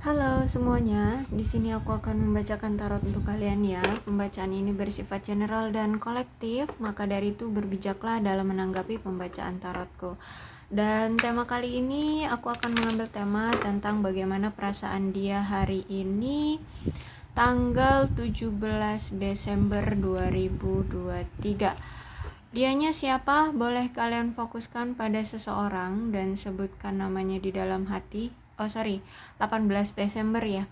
Halo semuanya, di sini aku akan membacakan tarot untuk kalian ya. Pembacaan ini bersifat general dan kolektif, maka dari itu berbijaklah dalam menanggapi pembacaan tarotku. Dan tema kali ini aku akan mengambil tema tentang bagaimana perasaan dia hari ini, tanggal 17 Desember 2023. Dianya siapa? Boleh kalian fokuskan pada seseorang dan sebutkan namanya di dalam hati. 18 Desember ya.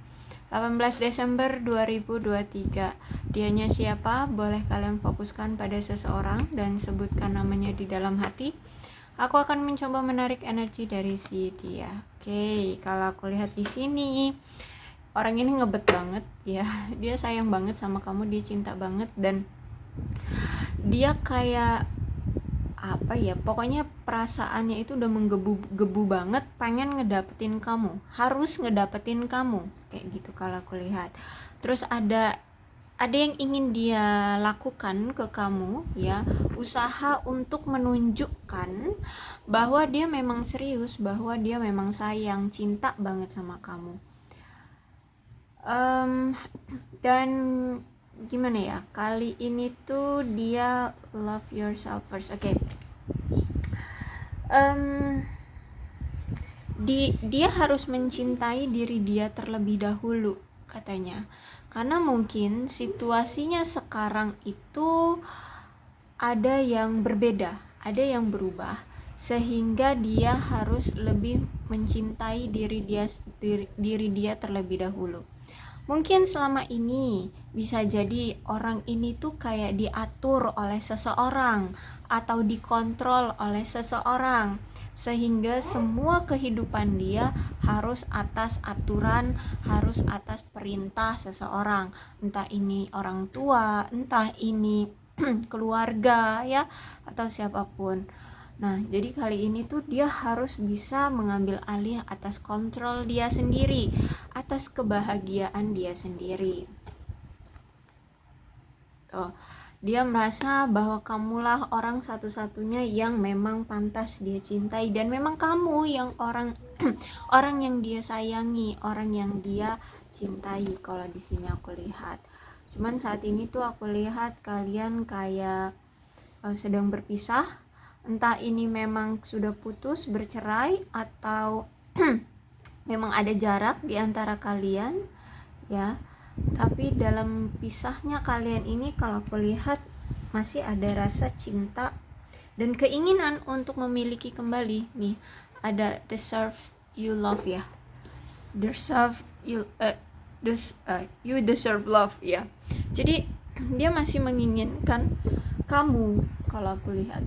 18 Desember 2023. Dianya siapa? Boleh kalian fokuskan pada seseorang dan sebutkan namanya di dalam hati. Aku akan mencoba menarik energi dari si dia. Oke, kalau aku lihat di sini, orang ini ngebet banget ya. Dia sayang banget sama kamu, dia cinta banget, dan dia kayak apa ya, pokoknya perasaannya itu udah menggebu-gebu banget, pengen ngedapetin kamu, harus ngedapetin kamu, kayak gitu kalau aku lihat. Terus ada yang ingin dia lakukan ke kamu ya, usaha untuk menunjukkan bahwa dia memang serius, bahwa dia memang sayang, cinta banget sama kamu. Dan gimana ya, kali ini tuh dia love yourself first. Oke. Dia harus mencintai diri dia terlebih dahulu katanya, karena mungkin situasinya sekarang itu ada yang berbeda, ada yang berubah, sehingga dia harus lebih mencintai diri dia terlebih dahulu. Mungkin selama ini bisa jadi orang ini tuh kayak diatur oleh seseorang atau dikontrol oleh seseorang, sehingga semua kehidupan dia harus atas aturan, harus atas perintah seseorang, entah ini orang tua, entah ini keluarga ya, atau siapapun. Nah, jadi kali ini tuh dia harus bisa mengambil alih atas kontrol dia sendiri, atas kebahagiaan dia sendiri. Tuh, dia merasa bahwa kamulah orang satu-satunya yang memang pantas dia cintai, dan memang kamu yang orang orang yang dia sayangi, orang yang dia cintai. Kalau di sini aku lihat. Cuman saat ini tuh aku lihat kalian kayak sedang berpisah. Entah ini memang sudah putus, bercerai, atau memang ada jarak di antara kalian ya. Tapi dalam pisahnya kalian ini, kalau aku lihat masih ada rasa cinta dan keinginan untuk memiliki kembali nih. Ada deserve you love ya, deserve you you deserve love ya. Jadi dia masih menginginkan kamu kalau aku lihat.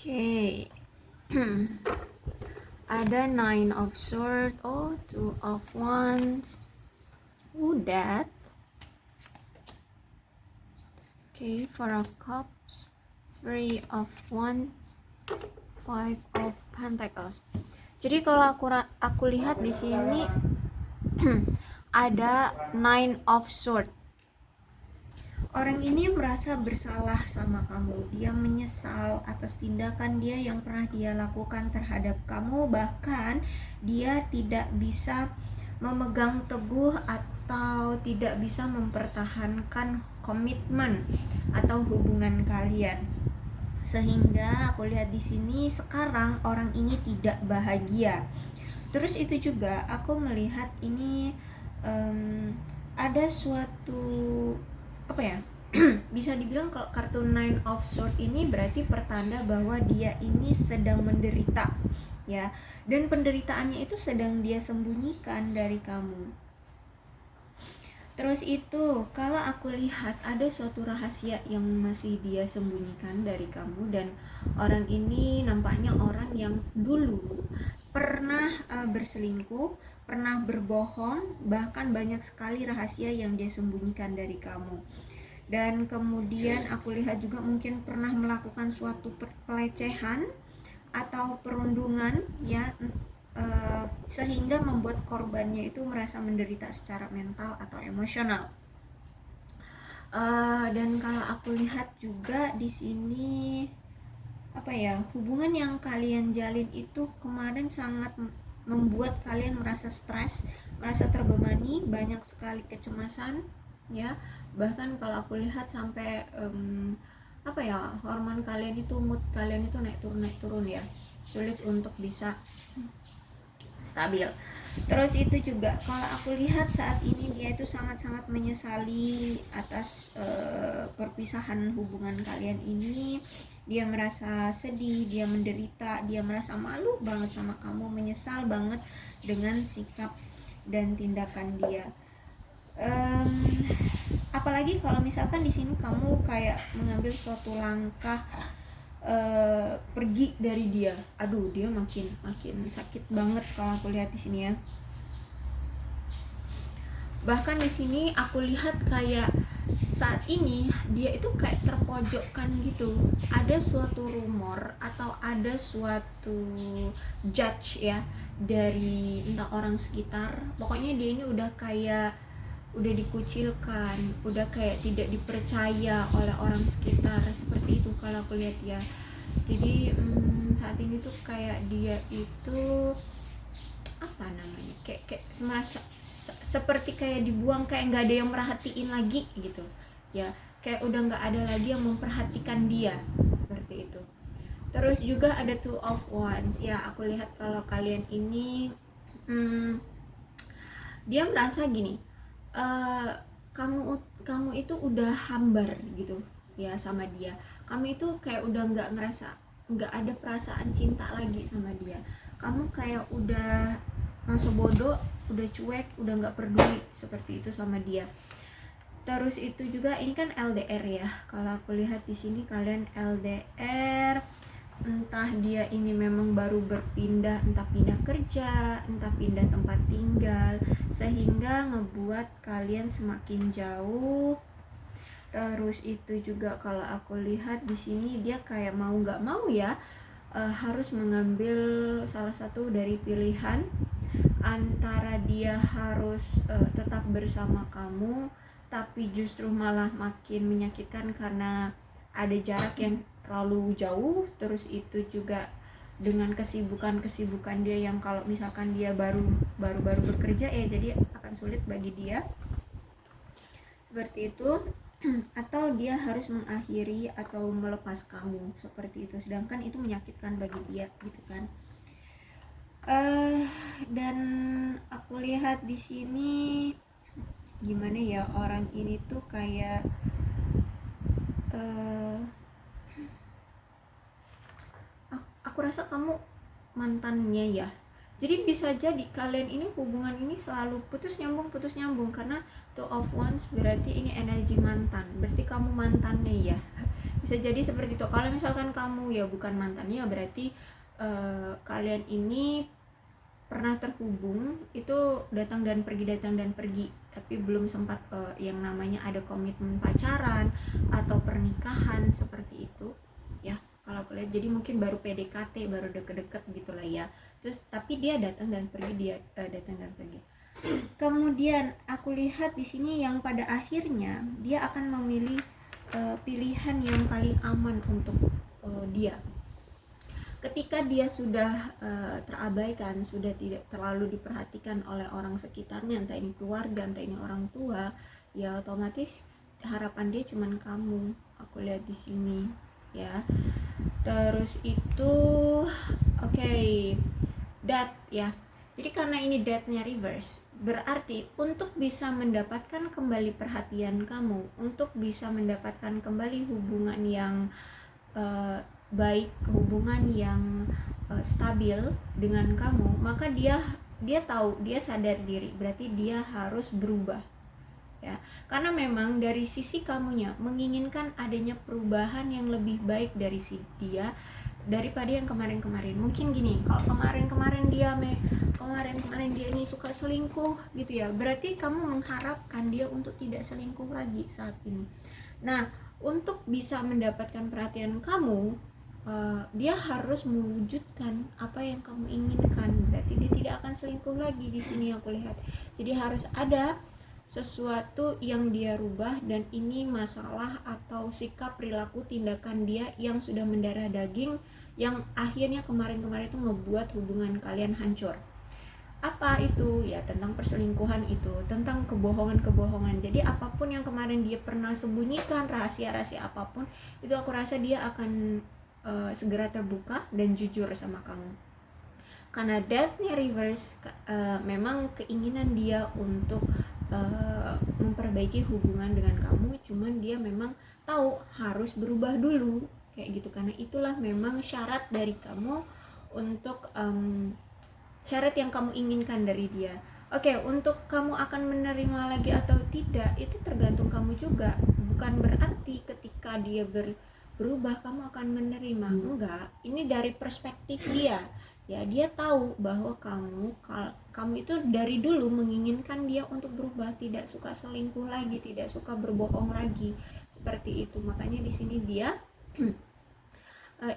Oke. Ada 9 of swords, 2 of wands, death. Okay, 4 of cups, 3 of wands, 5 of pentacles. Jadi kalau aku lihat di sini ada 9 of swords. Orang ini merasa bersalah sama kamu. Dia menyesal atas tindakan dia yang pernah dia lakukan terhadap kamu. Bahkan dia tidak bisa memegang teguh atau tidak bisa mempertahankan komitmen atau hubungan kalian. Sehingga aku lihat di sini sekarang orang ini tidak bahagia. Terus itu juga aku melihat ini ada suatu apa ya, bisa dibilang kalau kartu 9 of Swords ini berarti pertanda bahwa dia ini sedang menderita ya, dan penderitaannya itu sedang dia sembunyikan dari kamu. Terus itu kalau aku lihat ada suatu rahasia yang masih dia sembunyikan dari kamu, dan orang ini nampaknya orang yang dulu pernah berselingkuh, pernah berbohong, bahkan banyak sekali rahasia yang dia sembunyikan dari kamu. Dan kemudian aku lihat juga mungkin pernah melakukan suatu pelecehan atau perundungan ya, sehingga membuat korbannya itu merasa menderita secara mental atau emosional. Dan kalau aku lihat juga di sini apa ya, hubungan yang kalian jalin itu kemarin sangat membuat kalian merasa stres, merasa terbebani, banyak sekali kecemasan ya. Bahkan kalau aku lihat sampai apa ya, hormon kalian itu, mood kalian itu naik turun ya, sulit untuk bisa stabil. Terus itu juga kalau aku lihat saat ini dia itu sangat-sangat menyesali atas perpisahan hubungan kalian ini. Dia merasa sedih, dia menderita, dia merasa malu banget sama kamu, menyesal banget dengan sikap dan tindakan dia. Apalagi kalau misalkan di sini kamu kayak mengambil suatu langkah pergi dari dia, aduh dia makin sakit banget kalau aku lihat di sini ya. Bahkan di sini aku lihat kayak saat ini dia itu kayak terpojokkan gitu. Ada suatu rumor atau ada suatu judge ya dari entah orang sekitar. Pokoknya dia ini udah kayak udah dikucilkan, udah kayak tidak dipercaya oleh orang sekitar, seperti itu kalau aku lihat ya. Jadi saat ini tuh kayak dia itu apa namanya, kayak semasa seperti kayak dibuang, kayak nggak ada yang merhatiin lagi gitu ya, kayak udah nggak ada lagi yang memperhatikan dia, seperti itu. Terus juga ada Two of Wands ya, aku lihat kalau kalian ini dia merasa gini, kamu itu udah hambar gitu ya sama dia. Kamu itu kayak udah nggak ada perasaan cinta lagi sama dia. Kamu kayak udah masa bodoh, udah cuek, udah nggak peduli seperti itu sama dia. Terus itu juga ini kan LDR ya. Kalau aku lihat di sini kalian LDR, entah dia ini memang baru berpindah, entah pindah kerja, entah pindah tempat tinggal, sehingga ngebuat kalian semakin jauh. Terus itu juga kalau aku lihat di sini dia kayak mau nggak mau ya, harus mengambil salah satu dari pilihan antara dia harus tetap bersama kamu, tapi justru malah makin menyakitkan karena ada jarak yang terlalu jauh. Terus itu juga dengan kesibukan dia yang kalau misalkan dia baru bekerja ya, jadi akan sulit bagi dia, seperti itu. Atau dia harus mengakhiri atau melepas kamu, seperti itu, sedangkan itu menyakitkan bagi dia gitu kan. Dan aku lihat di sini gimana ya, orang ini tuh kayak aku rasa kamu mantannya ya. Jadi bisa jadi kalian ini hubungan ini selalu putus nyambung karena Two of Wands berarti ini energi mantan, berarti kamu mantannya ya. Bisa jadi seperti itu. Kalau misalkan kamu ya bukan mantannya, berarti kalian ini pernah terhubung, itu datang dan pergi, tapi belum sempat yang namanya ada komitmen pacaran atau pernikahan, seperti itu ya kalau aku lihat. Jadi mungkin baru PDKT, baru deket-deket gitulah ya. Terus tapi dia datang dan pergi, datang dan pergi. Kemudian aku lihat di sini yang pada akhirnya dia akan memilih pilihan yang paling aman untuk dia. Ketika dia sudah terabaikan, sudah tidak terlalu diperhatikan oleh orang sekitarnya, entah ini keluarga, entah ini orang tua, ya otomatis harapan dia cuman kamu. Aku lihat di sini ya. Terus itu Death ya. Jadi karena ini Death-nya reverse, berarti untuk bisa mendapatkan kembali perhatian kamu, untuk bisa mendapatkan kembali hubungan yang baik, hubungan yang stabil dengan kamu, maka dia tahu, dia sadar diri, berarti dia harus berubah ya. Karena memang dari sisi kamunya menginginkan adanya perubahan yang lebih baik dari si dia, daripada yang kemarin-kemarin. Mungkin gini, kalau kemarin-kemarin dia ini suka selingkuh gitu ya, berarti kamu mengharapkan dia untuk tidak selingkuh lagi saat ini. Nah, untuk bisa mendapatkan perhatian kamu, dia harus mewujudkan apa yang kamu inginkan. Berarti dia tidak akan selingkuh lagi di sini aku lihat. Jadi harus ada sesuatu yang dia rubah, dan ini masalah atau sikap, perilaku, tindakan dia yang sudah mendarah daging, yang akhirnya kemarin-kemarin itu ngebuat hubungan kalian hancur. Apa itu? Ya tentang perselingkuhan itu, tentang kebohongan-kebohongan. Jadi apapun yang kemarin dia pernah sembunyikan, rahasia-rahasia apapun, itu aku rasa dia akan segera terbuka dan jujur sama kamu. Karena death-nya reverse, memang keinginan dia untuk memperbaiki hubungan dengan kamu, cuman dia memang tahu harus berubah dulu kayak gitu, karena itulah memang syarat dari kamu untuk syarat yang kamu inginkan dari dia. Oke, untuk kamu akan menerima lagi atau tidak itu tergantung kamu juga. Bukan berarti ketika dia berubah kamu akan menerima. Enggak, ini dari perspektif dia. Ya, dia tahu bahwa kamu itu dari dulu menginginkan dia untuk berubah, tidak suka selingkuh lagi, tidak suka berbohong lagi. Seperti itu. Makanya di sini dia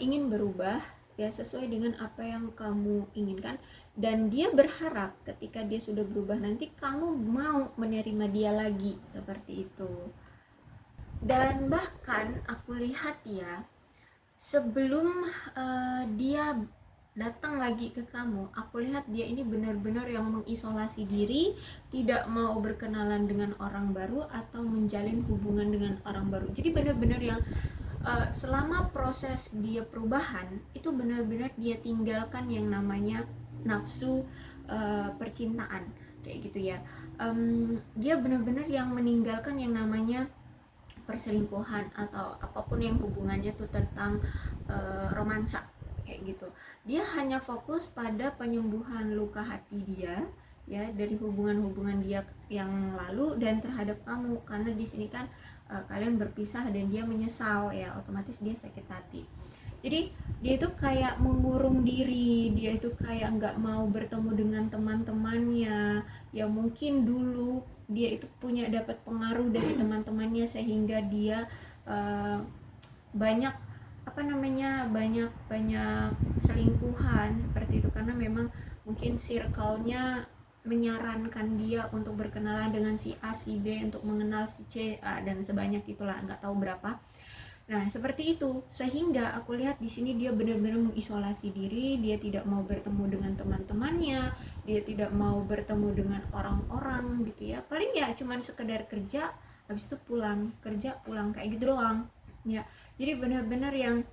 ingin berubah ya sesuai dengan apa yang kamu inginkan, dan dia berharap ketika dia sudah berubah nanti kamu mau menerima dia lagi, seperti itu. Dan bahkan aku lihat ya, sebelum dia datang lagi ke kamu, aku lihat dia ini benar-benar yang mengisolasi diri, tidak mau berkenalan dengan orang baru atau menjalin hubungan dengan orang baru. Jadi benar-benar yang selama proses dia perubahan itu benar-benar dia tinggalkan yang namanya nafsu percintaan kayak gitu ya. Dia benar-benar yang meninggalkan yang namanya perselingkuhan atau apapun yang hubungannya tuh tentang romansa kayak gitu. Dia hanya fokus pada penyembuhan luka hati dia ya dari hubungan-hubungan dia yang lalu dan terhadap kamu, karena di sini kan kalian berpisah dan dia menyesal ya, otomatis dia sakit hati. Jadi dia itu kayak mengurung diri, dia itu kayak nggak mau bertemu dengan teman-temannya. Ya mungkin dulu dia itu punya dapat pengaruh dari teman-temannya sehingga dia banyak banyak selingkuhan seperti itu, karena memang mungkin circle-nya menyarankan dia untuk berkenalan dengan si A, si B, untuk mengenal si C, dan sebanyak itulah, nggak tahu berapa. Nah, seperti itu. Sehingga aku lihat di sini dia benar-benar mengisolasi diri, dia tidak mau bertemu dengan teman-temannya, dia tidak mau bertemu dengan orang-orang gitu ya. Paling ya cuman sekedar kerja, habis itu pulang, kerja, pulang kayak gitu doang. Ya. Jadi benar-benar yang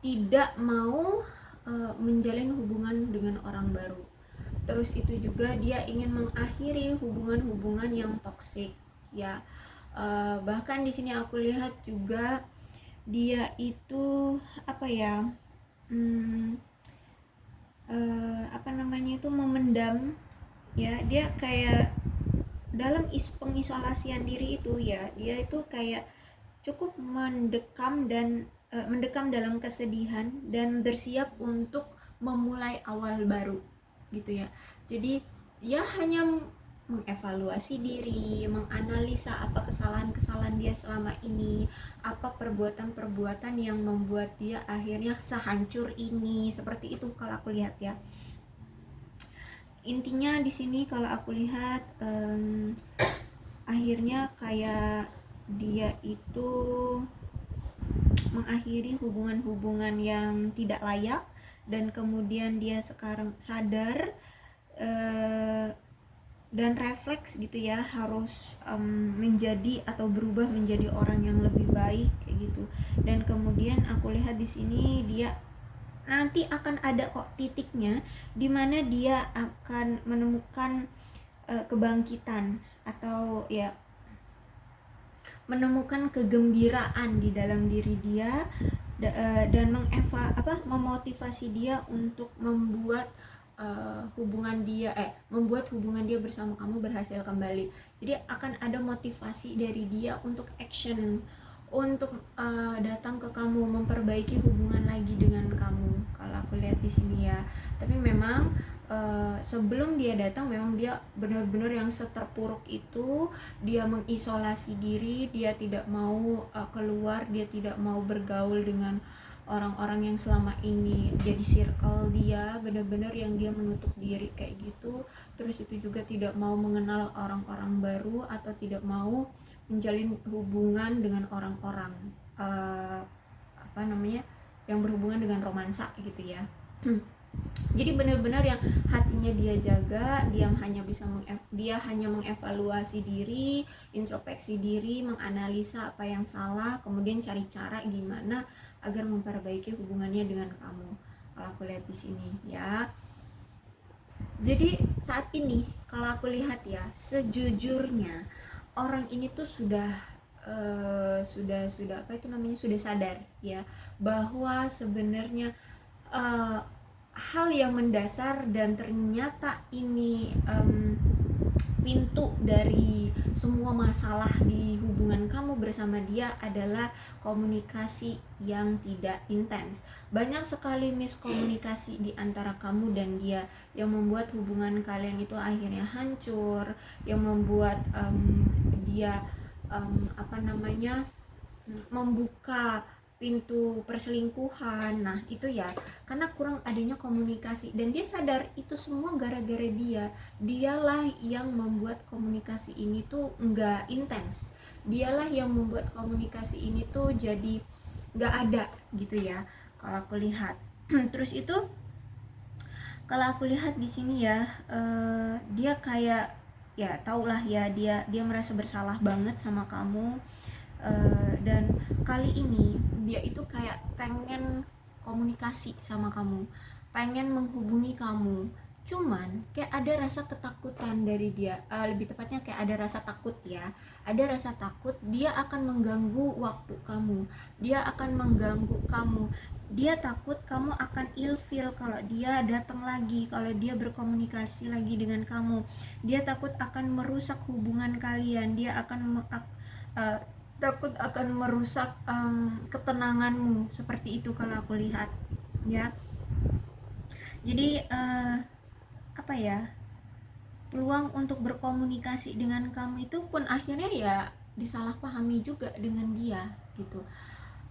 tidak mau menjalin hubungan dengan orang baru. Terus itu juga dia ingin mengakhiri hubungan-hubungan yang toksik ya. Bahkan di sini aku lihat juga dia itu memendam ya. Dia kayak dalam pengisolasian diri itu ya, dia itu kayak cukup mendekam dalam kesedihan dan bersiap untuk memulai awal baru gitu ya. Jadi dia hanya mengevaluasi diri, menganalisa apa kesalahan-kesalahan dia selama ini, apa perbuatan-perbuatan yang membuat dia akhirnya sehancur ini, seperti itu kalau aku lihat ya. Intinya di sini kalau aku lihat akhirnya kayak dia itu mengakhiri hubungan-hubungan yang tidak layak, dan kemudian dia sekarang sadar dan refleks gitu ya, harus menjadi atau berubah menjadi orang yang lebih baik kayak gitu. Dan kemudian aku lihat di sini dia nanti akan ada kok titiknya di mana dia akan menemukan kebangkitan atau ya menemukan kegembiraan di dalam diri dia dan memotivasi dia untuk membuat hubungan dia bersama kamu berhasil kembali. Jadi akan ada motivasi dari dia untuk action, untuk datang ke kamu, memperbaiki hubungan lagi dengan kamu kalau aku lihat di sini ya. Tapi memang sebelum dia datang memang dia benar-benar yang seterpuruk itu, dia mengisolasi diri, dia tidak mau keluar, dia tidak mau bergaul dengan orang-orang yang selama ini jadi circle dia, benar-benar yang dia menutup diri kayak gitu. Terus itu juga tidak mau mengenal orang-orang baru atau tidak mau menjalin hubungan dengan orang-orang apa namanya, yang berhubungan dengan romansa gitu ya. Jadi benar-benar yang hatinya dia jaga, dia hanya mengevaluasi diri, introspeksi diri, menganalisa apa yang salah, kemudian cari cara gimana agar memperbaiki hubungannya dengan kamu. Kalau aku lihat di sini ya. Jadi saat ini kalau aku lihat ya, sejujurnya orang ini tuh sudah apa itu namanya, sudah sadar ya bahwa sebenarnya hal yang mendasar dan ternyata ini pintu dari semua masalah di hubungan kamu bersama dia adalah komunikasi yang tidak intens. Banyak sekali miskomunikasi di antara kamu dan dia yang membuat hubungan kalian itu akhirnya hancur, yang membuat dia apa namanya, membuka pintu perselingkuhan. Nah itu ya karena kurang adanya komunikasi, dan dia sadar itu semua gara-gara dialah yang membuat komunikasi ini tuh nggak intens, dialah yang membuat komunikasi ini tuh jadi nggak ada gitu ya kalau aku lihat. Terus itu kalau aku lihat di sini ya, dia kayak ya taulah ya, dia merasa bersalah banget sama kamu. Dan kali ini dia itu kayak pengen komunikasi sama kamu, pengen menghubungi kamu, cuman kayak ada rasa ketakutan dari dia, lebih tepatnya kayak ada rasa takut ya, ada rasa takut dia akan mengganggu waktu kamu, dia akan mengganggu kamu, dia takut kamu akan ilfeel kalau dia datang lagi, kalau dia berkomunikasi lagi dengan kamu, dia takut akan merusak hubungan kalian, dia akan takut akan merusak ketenanganmu, seperti itu kalau aku lihat ya. Jadi apa ya, peluang untuk berkomunikasi dengan kamu itu pun akhirnya ya disalahpahami juga dengan dia gitu.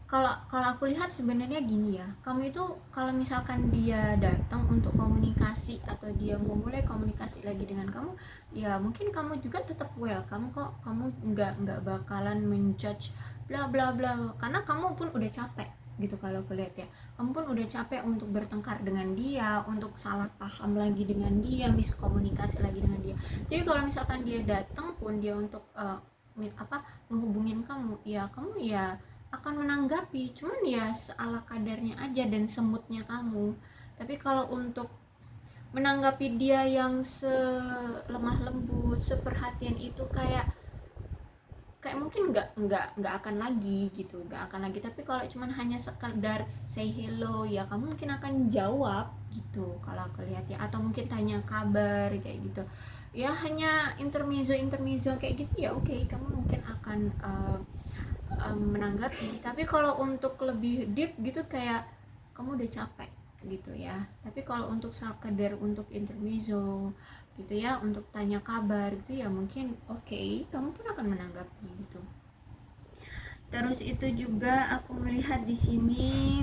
Kalau aku lihat sebenarnya gini ya, kamu itu kalau misalkan dia datang untuk komunikasi atau dia mau mulai komunikasi lagi dengan kamu, ya mungkin kamu juga tetap welcome kok, kamu nggak bakalan menjudge bla bla bla, karena kamu pun udah capek gitu. Kalau aku lihat ya, kamu pun udah capek untuk bertengkar dengan dia, untuk salah paham lagi dengan dia, miskomunikasi lagi dengan dia. Jadi kalau misalkan dia datang pun dia untuk menghubungin kamu, ya kamu ya akan menanggapi, cuman ya seala kadarnya aja dan semutnya kamu. Tapi kalau untuk menanggapi dia yang selemah lembut, seperhatian itu kayak mungkin nggak akan lagi gitu, nggak akan lagi. Tapi kalau cuman hanya sekedar say hello ya kamu mungkin akan jawab gitu kalau aku lihat ya, atau mungkin tanya kabar kayak gitu ya, hanya intermezzo kayak gitu ya oke, kamu mungkin akan menanggapi. Tapi kalau untuk lebih deep gitu kayak kamu udah capek gitu ya. Tapi kalau untuk sekedar untuk intermezzo gitu ya, untuk tanya kabar gitu ya mungkin oke, kamu pun akan menanggapi gitu. Terus itu juga aku melihat di sini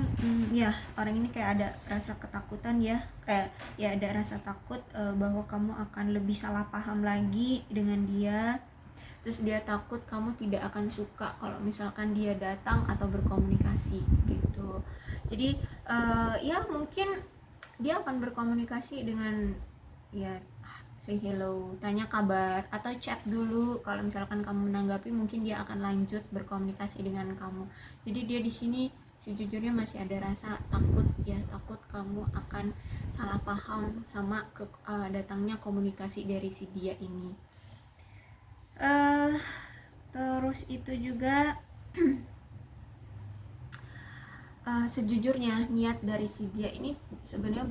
ya orang ini kayak ada rasa ketakutan ya, kayak ya ada rasa takut bahwa kamu akan lebih salah paham lagi dengan dia. Terus dia takut kamu tidak akan suka kalau misalkan dia datang atau berkomunikasi gitu. Jadi ya mungkin dia akan berkomunikasi dengan ya say hello, tanya kabar, atau chat dulu. Kalau misalkan kamu menanggapi, mungkin dia akan lanjut berkomunikasi dengan kamu. Jadi dia di sini sejujurnya masih ada rasa takut ya, takut kamu akan salah paham sama datangnya komunikasi dari si dia ini. Terus itu juga sejujurnya niat dari si dia ini sebenarnya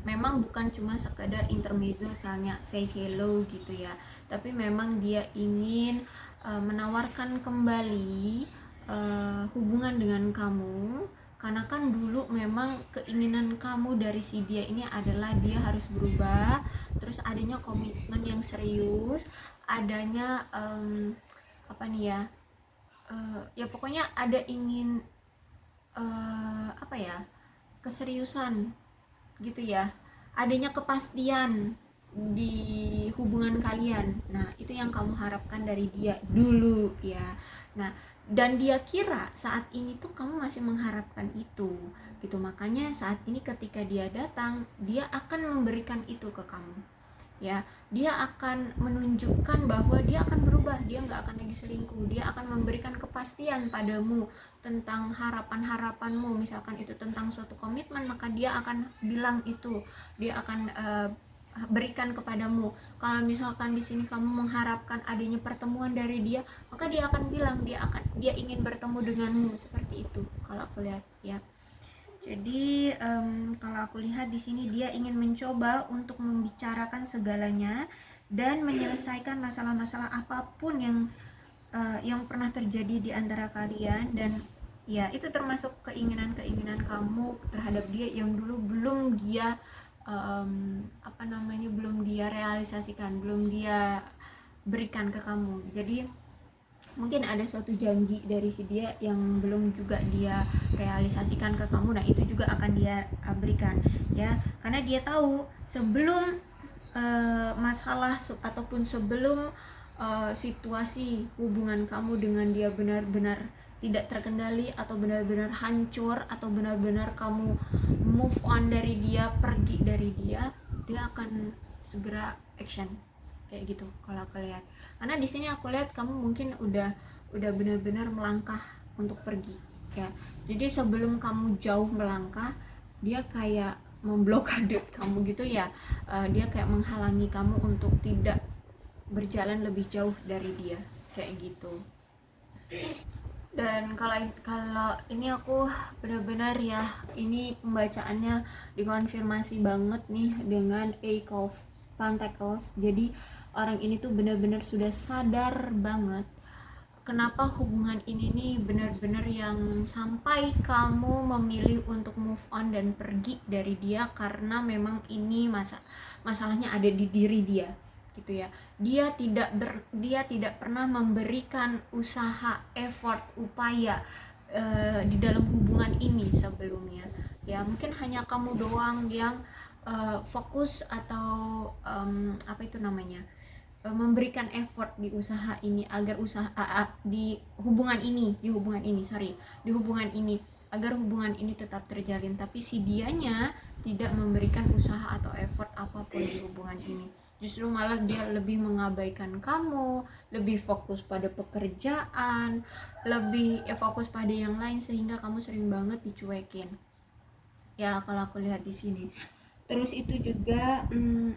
memang bukan cuma sekadar intermezzo, misalnya say hello gitu ya, tapi memang dia ingin menawarkan kembali hubungan dengan kamu, karena kan dulu memang keinginan kamu dari si dia ini adalah dia harus berubah, terus adanya komitmen yang serius, adanya apa nih ya, ya pokoknya ada ingin apa ya, keseriusan gitu ya, adanya kepastian di hubungan kalian. Nah itu yang kamu harapkan dari dia dulu ya. Nah dan dia kira saat ini tuh kamu masih mengharapkan itu gitu, makanya saat ini ketika dia datang, dia akan memberikan itu ke kamu ya. Dia akan menunjukkan bahwa dia akan berubah, dia nggak akan lagi selingkuh, dia akan memberikan kepastian padamu tentang harapan-harapanmu, misalkan itu tentang suatu komitmen, maka dia akan bilang itu, dia akan berikan kepadamu. Kalau misalkan di sini kamu mengharapkan adanya pertemuan dari dia, maka dia akan bilang dia ingin bertemu denganmu, seperti itu kalau aku lihat ya. Jadi kalau aku lihat di sini dia ingin mencoba untuk membicarakan segalanya dan menyelesaikan masalah-masalah apapun yang pernah terjadi di antara kalian. Dan ya itu termasuk keinginan-keinginan kamu terhadap dia yang dulu belum dia belum dia realisasikan, belum dia berikan ke kamu. Jadi mungkin ada suatu janji dari si dia yang belum juga dia realisasikan ke kamu. Nah itu juga akan dia berikan ya, karena dia tahu sebelum masalah ataupun sebelum situasi hubungan kamu dengan dia benar-benar tidak terkendali atau benar-benar hancur atau benar-benar kamu move on dari dia, pergi dari dia akan segera action kayak gitu kalau aku lihat. Karena di sini aku lihat kamu mungkin udah benar-benar melangkah untuk pergi ya. Jadi sebelum kamu jauh melangkah, dia kayak memblokade kamu gitu ya. Dia kayak menghalangi kamu untuk tidak berjalan lebih jauh dari dia kayak gitu. Dan kalau ini aku benar-benar ya, ini pembacaannya dikonfirmasi banget nih dengan Eight of Pentacles. Jadi orang ini tuh benar-benar sudah sadar banget kenapa hubungan ini nih benar-benar yang sampai kamu memilih untuk move on dan pergi dari dia, karena memang ini masalahnya ada di diri dia gitu ya. Dia tidak pernah memberikan usaha, effort, upaya di dalam hubungan ini sebelumnya ya. Mungkin hanya kamu doang yang fokus atau memberikan effort di usaha ini agar di hubungan ini agar hubungan ini tetap terjalin. Tapi si dianya tidak memberikan usaha atau effort apapun di hubungan ini. Justru malah dia lebih mengabaikan kamu, lebih fokus pada pekerjaan, lebih fokus pada yang lain, sehingga kamu sering banget dicuekin ya kalau aku lihat di sini. Terus itu juga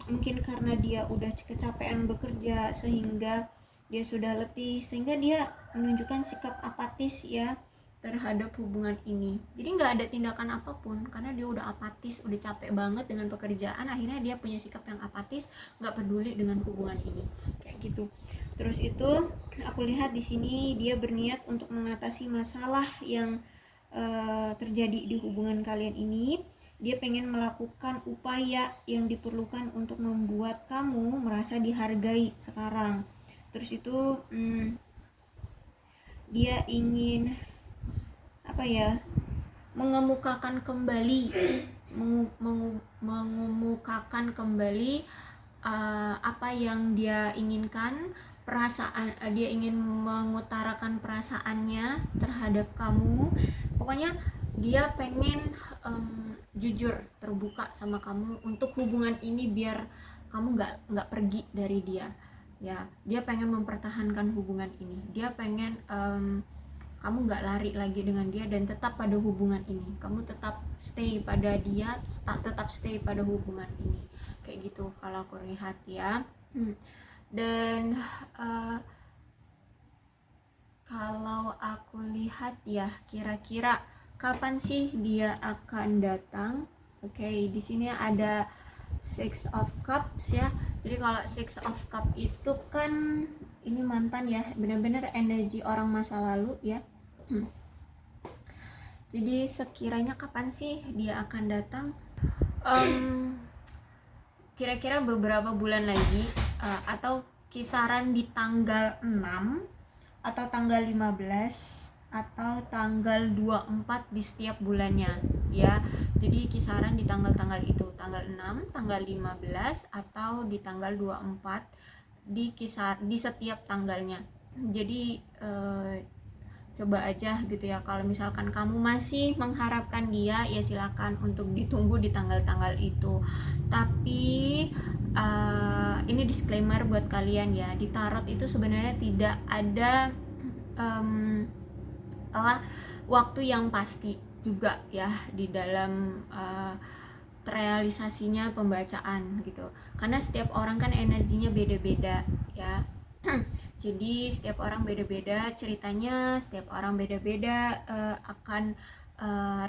mungkin karena dia udah kecapean bekerja sehingga dia sudah letih, sehingga dia menunjukkan sikap apatis ya terhadap hubungan ini. Jadi nggak ada tindakan apapun karena dia udah apatis, udah capek banget dengan pekerjaan. Akhirnya dia punya sikap yang apatis, nggak peduli dengan hubungan ini kayak gitu. Terus itu aku lihat di sini dia berniat untuk mengatasi masalah yang terjadi di hubungan kalian ini. Dia pengen melakukan upaya yang diperlukan untuk membuat kamu merasa dihargai sekarang. Terus itu dia ingin mengemukakan kembali apa yang dia inginkan, perasaan dia ingin mengutarakan perasaannya terhadap kamu. Pokoknya dia pengen jujur, terbuka sama kamu untuk hubungan ini biar kamu nggak pergi dari dia ya. Dia pengen mempertahankan hubungan ini, dia pengen kamu nggak lari lagi dengan dia dan tetap pada hubungan ini, kamu tetap stay pada dia, tetap stay pada hubungan ini kayak gitu kalau aku lihat ya. Dan kalau aku lihat ya, kira-kira kapan sih dia akan datang? Oke, di sini ada Six of Cups ya. Jadi kalau Six of Cups itu kan ini mantan ya, benar-benar energi orang masa lalu ya. Jadi sekiranya kapan sih dia akan datang? Em, Kira-kira beberapa bulan lagi, atau kisaran di tanggal 6 atau tanggal 15 atau tanggal 24 di setiap bulannya ya. Jadi kisaran di tanggal-tanggal itu, tanggal 6, tanggal 15 atau di tanggal 24 di setiap tanggalnya. Jadi coba aja gitu ya, kalau misalkan kamu masih mengharapkan dia, ya silakan untuk ditunggu di tanggal-tanggal itu. Tapi ini disclaimer buat kalian ya, di tarot itu sebenarnya tidak ada waktu yang pasti juga ya di dalam realisasinya pembacaan gitu, karena setiap orang kan energinya beda-beda ya. Jadi setiap orang beda-beda ceritanya, setiap orang beda-beda akan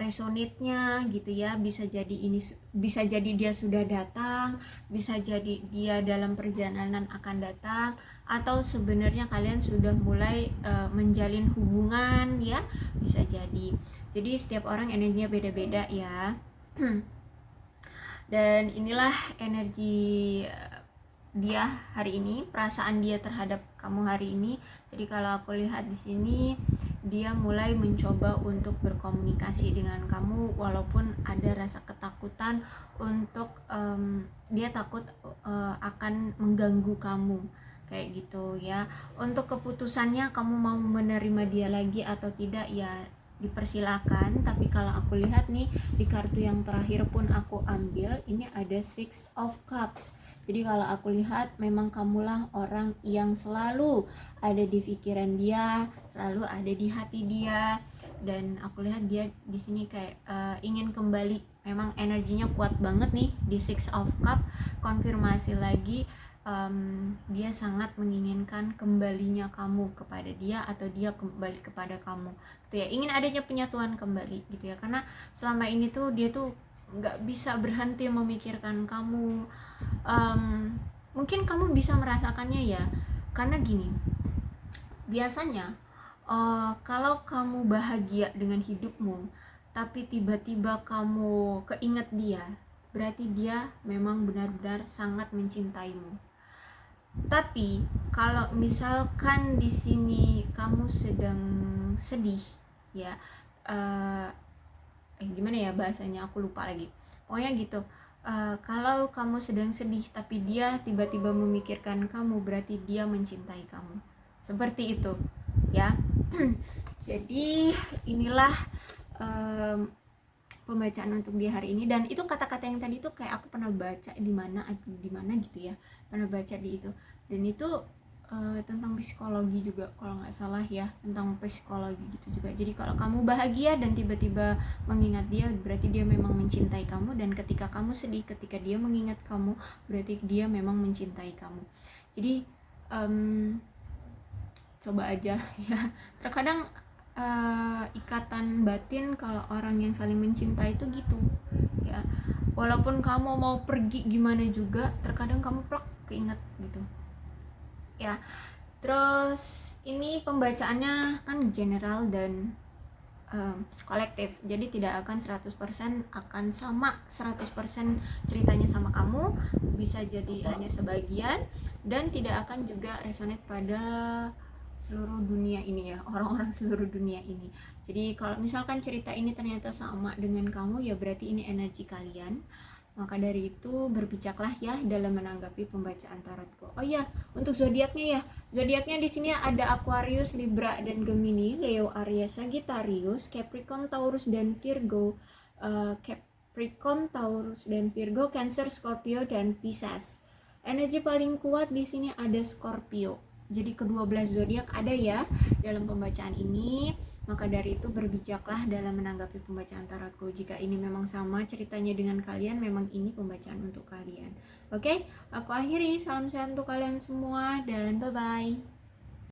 resonate-nya gitu ya. Bisa jadi dia sudah datang, bisa jadi dia dalam perjalanan akan datang, atau sebenarnya kalian sudah mulai menjalin hubungan ya, bisa jadi. Jadi setiap orang energinya beda-beda ya. Dan inilah energi dia hari ini, perasaan dia terhadap kamu hari ini. Jadi kalau aku lihat di sini, dia mulai mencoba untuk berkomunikasi dengan kamu, walaupun ada rasa ketakutan untuk dia takut akan mengganggu kamu kayak gitu ya. Untuk keputusannya kamu mau menerima dia lagi atau tidak ya dipersilakan. Tapi kalau aku lihat nih di kartu yang terakhir pun aku ambil, ini ada Six of Cups. Jadi kalau aku lihat memang kamulah orang yang selalu ada di pikiran dia, selalu ada di hati dia, dan aku lihat dia di sini kayak ingin kembali. Memang energinya kuat banget nih di Six of Cups. Konfirmasi lagi, dia sangat menginginkan kembalinya kamu kepada dia atau dia kembali kepada kamu gitu ya, ingin adanya penyatuan kembali gitu ya, karena selama ini tuh dia tuh nggak bisa berhenti memikirkan kamu. Mungkin kamu bisa merasakannya ya, karena gini, biasanya kalau kamu bahagia dengan hidupmu tapi tiba-tiba kamu keinget dia, berarti dia memang benar-benar sangat mencintaimu. Tapi kalau misalkan di sini kamu sedang sedih ya, gimana ya bahasanya, aku lupa lagi. Pokoknya gitu. Kalau kamu sedang sedih tapi dia tiba-tiba memikirkan kamu, berarti dia mencintai kamu. Seperti itu ya. Jadi inilah pembacaan untuk di hari ini. Dan itu kata-kata yang tadi tuh kayak aku pernah baca di mana gitu ya, pernah baca di itu. Dan itu tentang psikologi juga kalau nggak salah ya, tentang psikologi gitu juga. Jadi kalau kamu bahagia dan tiba-tiba mengingat dia, berarti dia memang mencintai kamu. Dan ketika kamu sedih, ketika dia mengingat kamu, berarti dia memang mencintai kamu. Jadi coba aja ya. Terkadang ikatan batin kalau orang yang saling mencintai itu gitu ya, walaupun kamu mau pergi gimana juga, terkadang kamu plak keinget gitu ya. Terus ini pembacaannya kan general dan kolektif, jadi tidak akan 100% akan sama 100% ceritanya sama kamu, bisa jadi hanya sebagian, dan tidak akan juga resonate pada seluruh dunia ini ya, orang-orang seluruh dunia ini. Jadi kalau misalkan cerita ini ternyata sama dengan kamu, ya berarti ini energi kalian. Maka dari itu berbijaklah ya dalam menanggapi pembacaan tarotku. Oh ya, untuk zodiaknya ya. Zodiaknya di sini ada Aquarius, Libra dan Gemini, Leo, Aries, Sagittarius, Capricorn, Taurus dan Virgo, Capricorn, Taurus dan Virgo, Cancer, Scorpio dan Pisces. Energi paling kuat di sini ada Scorpio. Jadi ke-12 zodiak ada ya dalam pembacaan ini. Maka dari itu berbijaklah dalam menanggapi pembacaan tarotku. Jika ini memang sama ceritanya dengan kalian, memang ini pembacaan untuk kalian. Oke, aku akhiri. Salam sehat untuk kalian semua dan bye-bye.